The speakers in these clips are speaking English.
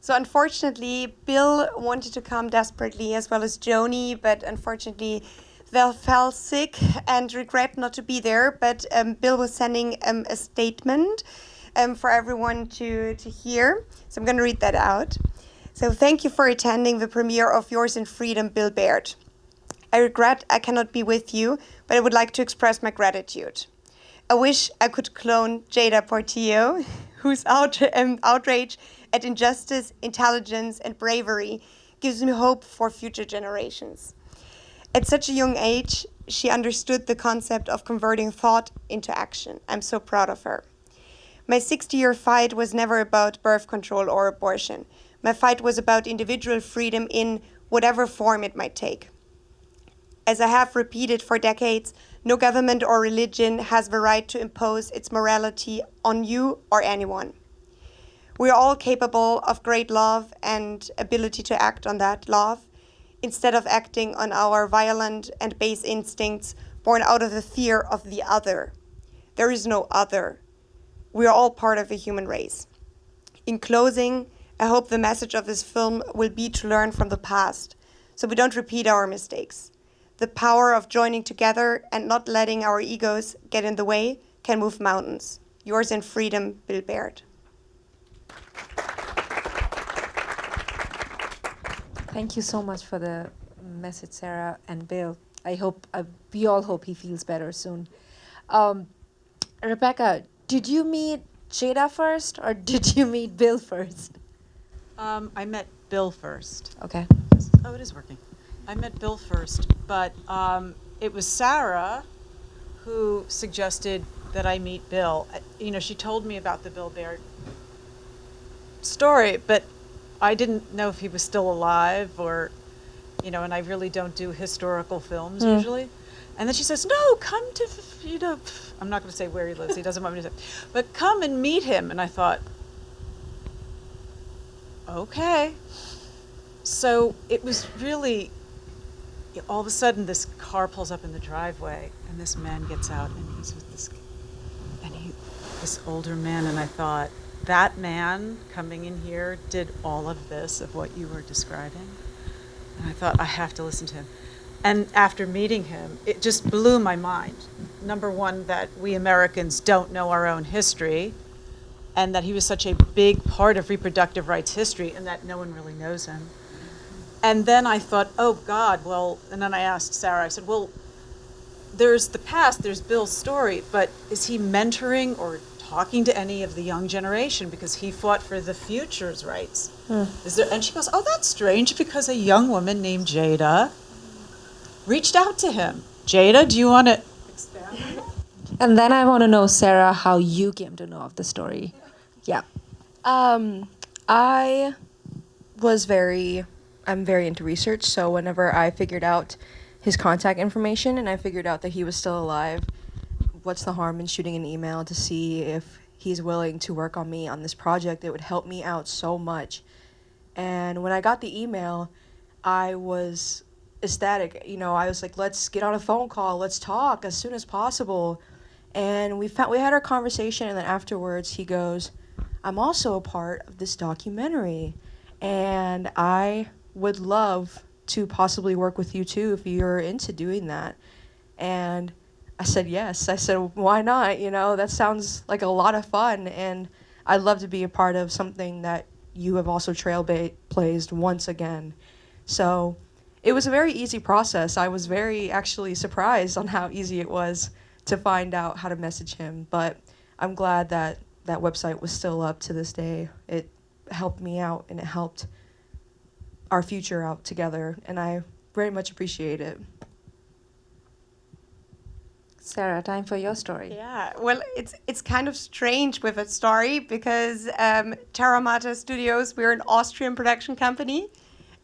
So unfortunately, Bill wanted to come desperately, as well as Joni, but unfortunately, they fell sick and regret not to be there. But Bill was sending a statement for everyone to hear. So I'm going to read that out. So thank you for attending the premiere of Yours in Freedom, Bill Baird. I regret I cannot be with you, but I would like to express my gratitude. I wish I could clone Jada Portillo, whose outrage at injustice, intelligence, and bravery gives me hope for future generations. At such a young age, she understood the concept of converting thought into action. I'm so proud of her. My 60-year fight was never about birth control or abortion. My fight was about individual freedom in whatever form it might take. As I have repeated for decades, no government or religion has the right to impose its morality on you or anyone. We are all capable of great love and ability to act on that love, instead of acting on our violent and base instincts born out of the fear of the other. There is no other. We are all part of the human race. In closing, I hope the message of this film will be to learn from the past, so we don't repeat our mistakes. The power of joining together and not letting our egos get in the way can move mountains. Yours in Freedom, Bill Baird. Thank you so much for the message, Sarah and Bill. We all hope he feels better soon. Rebecca, did you meet Jada first or did you meet Bill first? I met Bill first. Okay. Oh, it is working. I met Bill first, but it was Sarah who suggested that I meet Bill. She told me about the Bill Baird story, but I didn't know if he was still alive or, and I really don't do historical films usually. And then she says, no, come to, I'm not going to say where he lives. He doesn't want me to say, but come and meet him. And I thought, okay. So it was really, all of a sudden this car pulls up in the driveway and this man gets out and he's with this older man. And I thought, that man coming in here did all of this, of what you were describing. And I thought, I have to listen to him. And after meeting him, it just blew my mind. Number one, that we Americans don't know our own history, and that he was such a big part of reproductive rights history, and that no one really knows him. And then I thought, oh God, well, and then I asked Sarah, I said, well, there's the past, there's Bill's story, but is he mentoring or talking to any of the young generation, because he fought for the future's rights? And she goes, oh, that's strange, because a young woman named Jada reached out to him. Jada, do you want to expand on that? And then I want to know, Sarah, how you came to know of the story. Yeah. I'm very into research, so whenever I figured out his contact information and I figured out that he was still alive, what's the harm in shooting an email to see if he's willing to work on me on this project? It would help me out so much. And when I got the email, I was ecstatic. I was like, let's get on a phone call, let's talk as soon as possible. And we had our conversation, and then afterwards he goes, I'm also a part of this documentary, and I would love to possibly work with you too if you're into doing that. And I said yes. I said, why not? That sounds like a lot of fun, and I'd love to be a part of something that you have also trailblazed once again. So it was a very easy process. I was very actually surprised on how easy it was to find out how to message him, but I'm glad that that website was still up to this day. It helped me out, and it helped our future out together, and I very much appreciate it. Sarah, time for your story. Yeah, well, it's kind of strange with a story because Terra Mata Studios, we're an Austrian production company,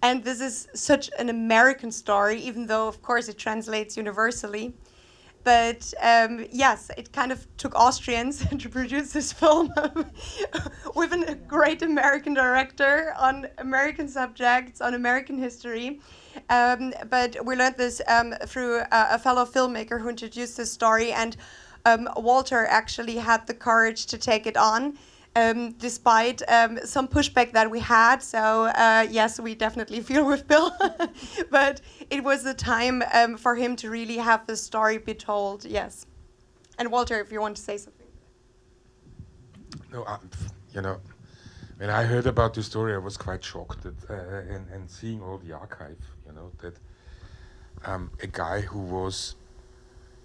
and this is such an American story, even though, of course, it translates universally. But yes, it kind of took Austrians to produce this film with a great American director on American subjects, on American history. But we learned this through a fellow filmmaker who introduced this story, and Walter actually had the courage to take it on despite some pushback that we had. So yes, we definitely feel with Bill, but it was the time for him to really have the story be told. Yes, and Walter, if you want to say something. No, you know, when I heard about the story, I was quite shocked that, and seeing all the archive, you know, that a guy who was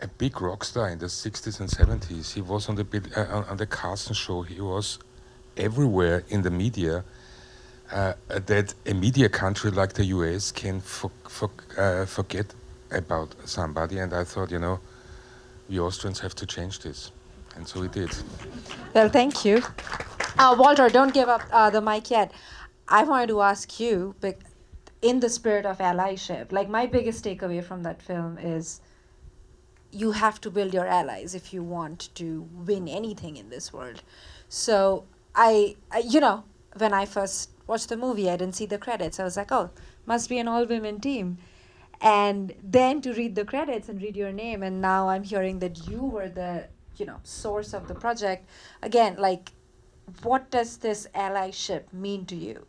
a big rock star in the 60s and 70s, he was on the Carson show, he was everywhere in the media, that a media country like the US can forget about somebody, and I thought, you know, we Austrians have to change this, and so we did. Well, thank you. Walter, don't give up the mic yet. I wanted to ask you, in the spirit of allyship, like my biggest takeaway from that film is you have to build your allies if you want to win anything in this world. So I you know, when I first watched the movie, I didn't see the credits. I was like, oh, must be an all-women team. And then to read the credits and read your name, and now I'm hearing that you were the, you know, source of the project. Again, like, what does this allyship mean to you?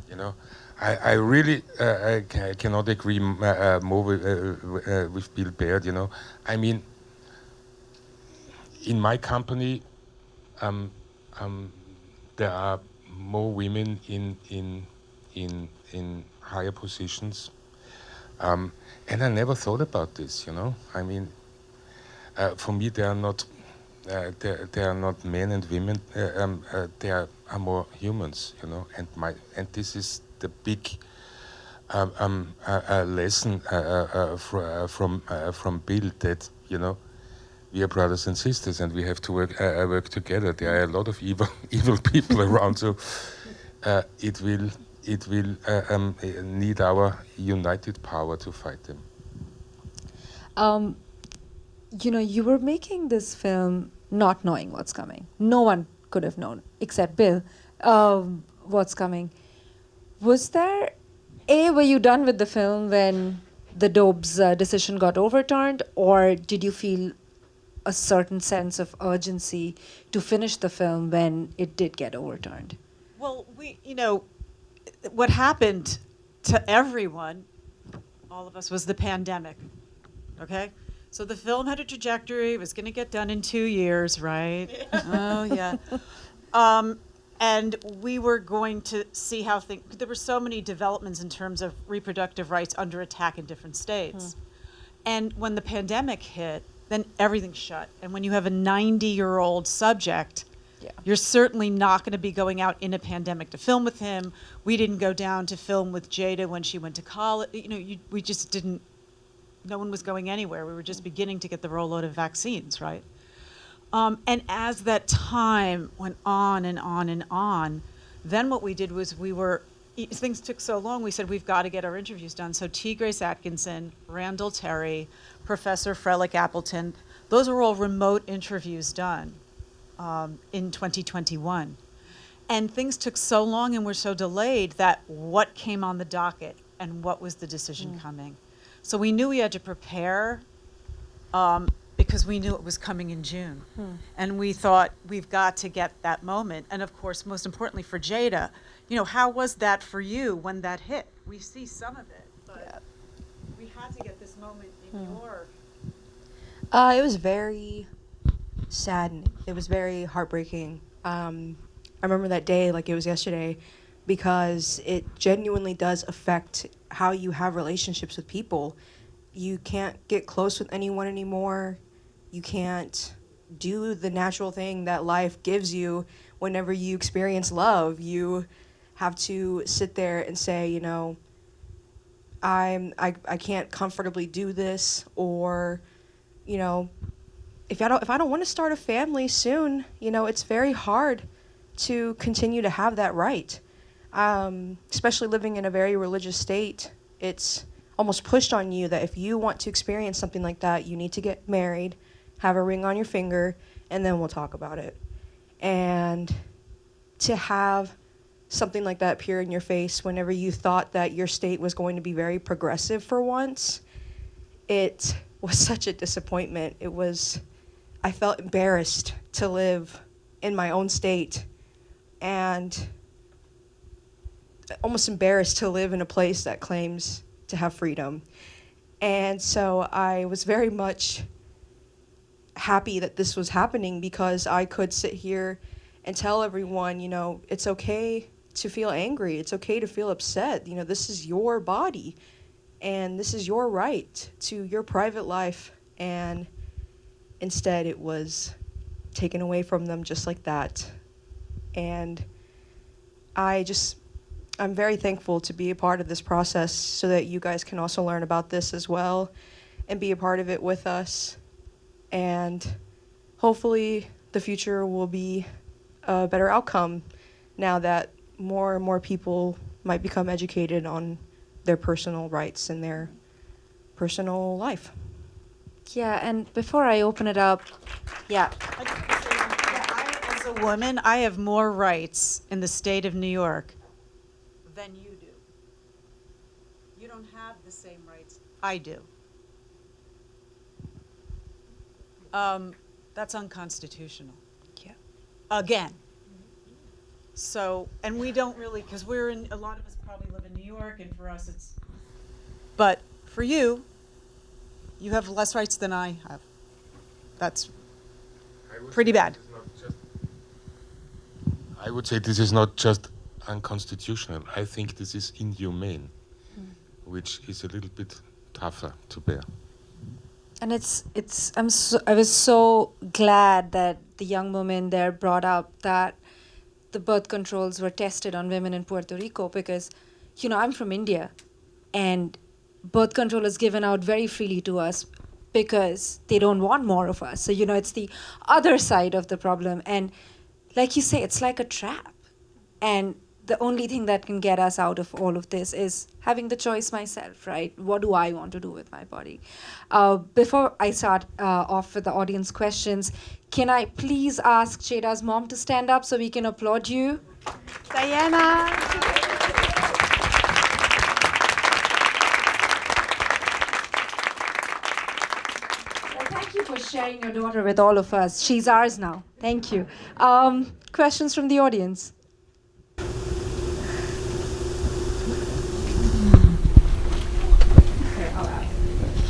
You know, I really I cannot agree more with Bill Baird. You know, I mean, in my company, there are more women in higher positions, and I never thought about this. You know, I mean, for me, they are not men and women. They are more humans. You know, and this is the big lesson from Bill, that, you know, we are brothers and sisters, and we have to work together. There are a lot of evil people around, so it will need our united power to fight them. You know, you were making this film not knowing what's coming. No one could have known, except Bill, what's coming. Was there, were you done with the film when the Dobbs decision got overturned, or did you feel a certain sense of urgency to finish the film when it did get overturned? Well, you know, what happened to everyone, all of us, was the pandemic, okay? So the film had a trajectory, it was going to get done in 2 years, right? Oh, yeah. And we were going to see how there were so many developments in terms of reproductive rights under attack in different states. And when the pandemic hit, then everything shut. And when you have a 90-year-old subject, you're certainly not going to be going out in a pandemic to film with him. We didn't go down to film with Jada when she went to college. You know, we just didn't, no one was going anywhere. We were just beginning to get the rollout of vaccines, right? And as that time went on and on and on, then what we did was things took so long, we said, we've got to get our interviews done. So T. Grace Atkinson, Randall Terry, Professor Frelick Appleton, those are all remote interviews done in 2021. And things took so long and were so delayed that what came on the docket and what was the decision coming. So we knew we had to prepare because we knew it was coming in June. And we thought, we've got to get that moment. And of course, most importantly for Jada, you know, how was that for you when that hit? We see some of it, but we had to get this moment in your... It was very sad. It was very heartbreaking. I remember that day like it was yesterday, because it genuinely does affect how you have relationships with people. You can't get close with anyone anymore. You can't do the natural thing that life gives you whenever you experience love. You have to sit there and say, you know, I can't comfortably do this, or, you know, if I don't want to start a family soon, you know, it's very hard to continue to have that right. Especially living in a very religious state, it's almost pushed on you that if you want to experience something like that, you need to get married, have a ring on your finger, and then we'll talk about it. And to have something like that appear in your face whenever you thought that your state was going to be very progressive for once, it was such a disappointment. I felt embarrassed to live in my own state and almost embarrassed to live in a place that claims to have freedom. And so I was very much happy that this was happening because I could sit here and tell everyone, you know, it's okay to feel angry. It's okay to feel upset. You know, this is your body and this is your right to your private life. And instead it was taken away from them just like that. And I'm very thankful to be a part of this process so that you guys can also learn about this as well and be a part of it with us. And hopefully the future will be a better outcome now that more and more people might become educated on their personal rights and their personal life. Yeah, and before I open it up, yeah. I just wanna say, I, as a woman, I have more rights in the state of New York than you do. You don't have the same rights I do. That's unconstitutional. Yeah. Again. So, and we don't really, because we're in, a lot of us probably live in New York, and for us it's, but for you, you have less rights than I have. That's pretty bad. I would say this is not just unconstitutional. I think this is inhumane, which is a little bit tougher to bear. And I was so glad that the young woman there brought up that the birth controls were tested on women in Puerto Rico because, you know, I'm from India and birth control is given out very freely to us because they don't want more of us. So, you know, it's the other side of the problem. And like you say, it's like a trap. And the only thing that can get us out of all of this is having the choice myself, right? What do I want to do with my body? Before I start off with the audience questions, can I please ask Jada's mom to stand up so we can applaud you? Diana. Well, thank you for sharing your daughter with all of us. She's ours now. Thank you. Questions from the audience?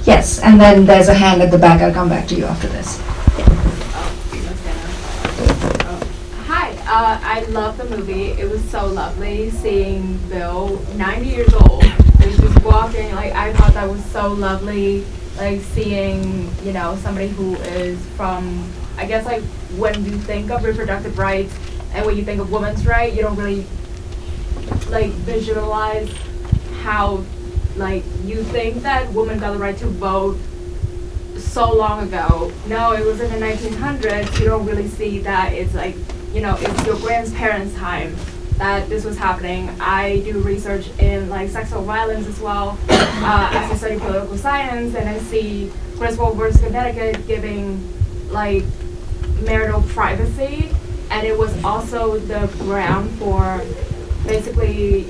Yes, and then there's a hand at the back. I'll come back to you after this. Hi, I love the movie. It was so lovely seeing Bill, 90 years old, and just walking. Like, I thought that was so lovely. Like, seeing, you know, somebody who is from, I guess, like, when you think of reproductive rights and when you think of women's rights, you don't really, like, visualize how, like, you think that women got the right to vote so long ago. No, it was in the 1900s. You don't really see that. It's like, you know, it's your grandparents' time that this was happening. I do research in, like, sexual violence as well as I study political science, and I see Griswold versus Connecticut giving, like, marital privacy, and it was also the ground for basically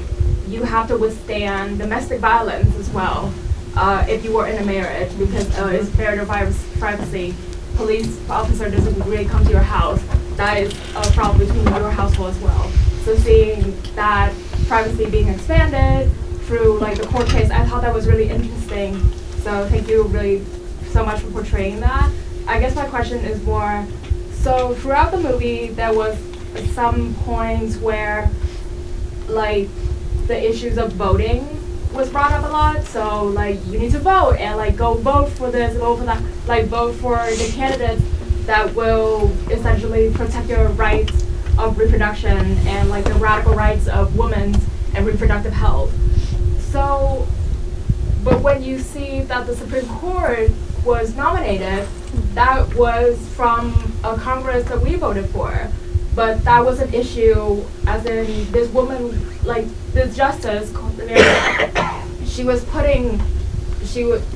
you have to withstand domestic violence as well if you were in a marriage, because it's marital privacy. Police officer doesn't really come to your house. That is a problem between your household as well. So seeing that privacy being expanded through, like, the court case, I thought that was really interesting. So thank you really so much for portraying that. I guess my question is more, so throughout the movie there was some points where, like, the issues of voting was brought up a lot. So, like, you need to vote and, like, go vote for this, vote for that, like, vote for the candidates that will essentially protect your rights of reproduction and, like, the radical rights of women and reproductive health. So, but when you see that the Supreme Court was nominated, that was from a Congress that we voted for. But that was an issue, as in this woman, like, this justice, she was putting,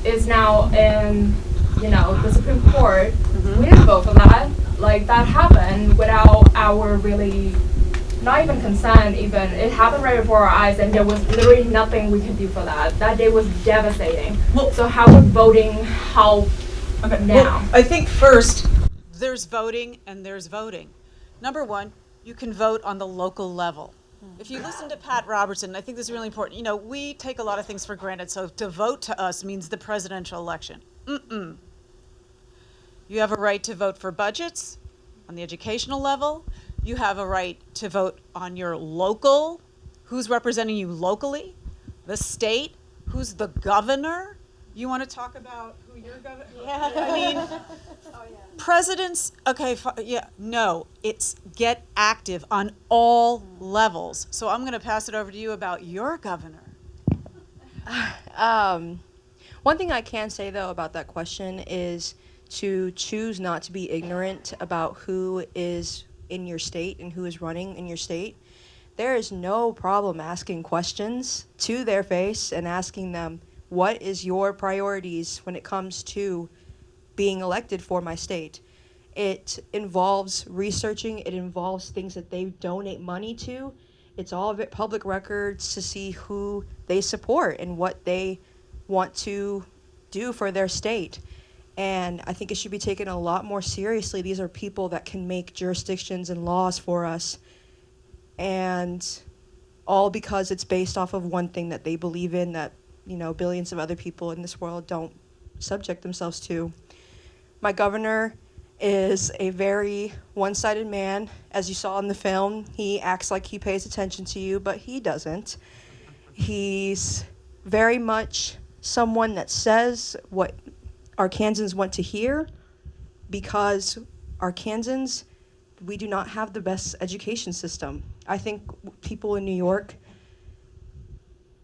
is now in, you know, the Supreme Court. We didn't vote for that. Like, that happened without our really, not even consent even. It happened right before our eyes, and there was literally nothing we could do for that. That day was devastating. Well, so how would voting help now? Well, I think first, there's voting and there's voting. Number one, you can vote on the local level. If you listen to Pat Robertson, I think this is really important. You know, we take a lot of things for granted. So to vote to us means the presidential election. You have a right to vote for budgets on the educational level. You have a right to vote on your local, who's representing you locally, the state, who's the governor. You want to talk about who your governor? Yeah. I mean, presidents, okay, no, it's get active on all levels. So I'm going to pass it over to you about your governor. One thing I can say, though, about that question is to choose not to be ignorant about who is in your state and who is running in your state. There is no problem asking questions to their face and asking them, what is your priorities when it comes to being elected for my state? It involves researching, it involves things that they donate money to. It's all of it public records to see who they support and what they want to do for their state. And I think it should be taken a lot more seriously. These are people that can make jurisdictions and laws for us. And all because it's based off of one thing that they believe in that, you know, billions of other people in this world don't subject themselves to. My governor is a very one-sided man. As you saw in the film, he acts like he pays attention to you, but he doesn't. He's very much someone that says what Arkansans want to hear, because Arkansans, we do not have the best education system. I think people in New York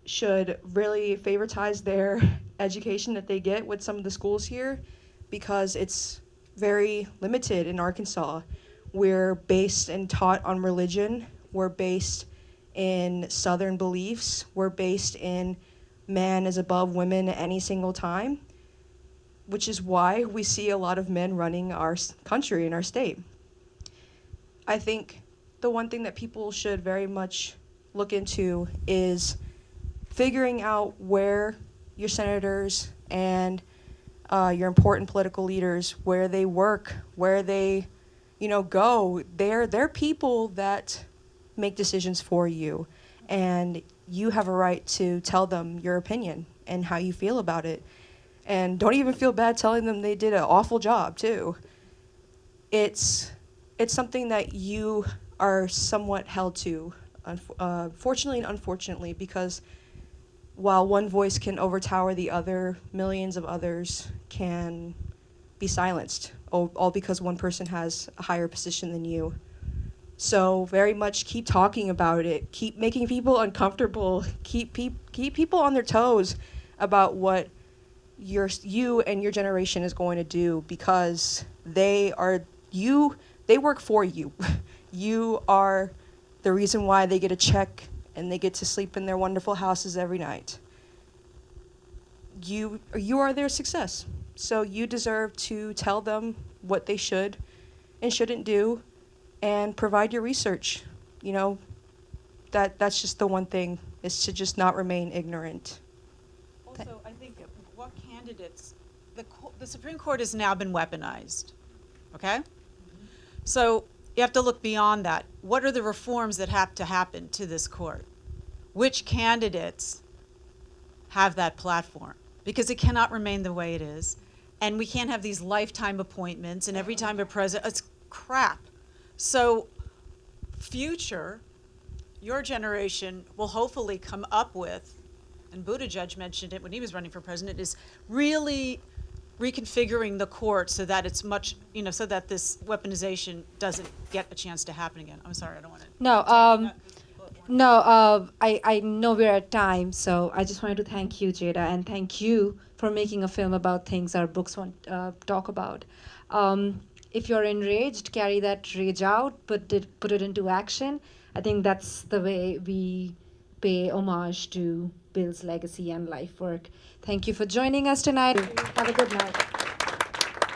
should really favoritize their education that they get with some of the schools here, because it's very limited in Arkansas. We're based and taught on religion. We're based in Southern beliefs. We're based in man is above women at any single time, which is why we see a lot of men running our country and our state. I think the one thing that people should very much look into is figuring out where your senators and your important political leaders, where they work, where they, go. They're people that make decisions for you, and you have a right to tell them your opinion and how you feel about it. And don't even feel bad telling them they did an awful job, too. It's something that you are somewhat held to, fortunately and unfortunately, because while one voice can overtower the other, millions of others can be silenced, all because one person has a higher position than you. So very much keep talking about it, keep making people uncomfortable, keep people on their toes about what you and your generation is going to do, because they work for you. You are the reason why they get a check and they get to sleep in their wonderful houses every night. You are their success. So you deserve to tell them what they should and shouldn't do, and provide your research. That's just the one thing, is to just not remain ignorant. Also, I think what candidates, the Supreme Court has now been weaponized, okay? Mm-hmm. So you have to look beyond that. What are the reforms that have to happen to this court? Which candidates have that platform? Because it cannot remain the way it is. And we can't have these lifetime appointments, and every time a president, it's crap. So your generation will hopefully come up with, and Buttigieg mentioned it when he was running for president, is really reconfiguring the court so that it's much, so that this weaponization doesn't get a chance to happen again. I'm sorry, I don't want to. I know we're at time, so I just wanted to thank you, Jada, and thank you for making a film about things our books won't talk about. If you're enraged, carry that rage out, put it into action. I think that's the way we pay homage to Bill's legacy and life work. Thank you for joining us tonight. Have a good night.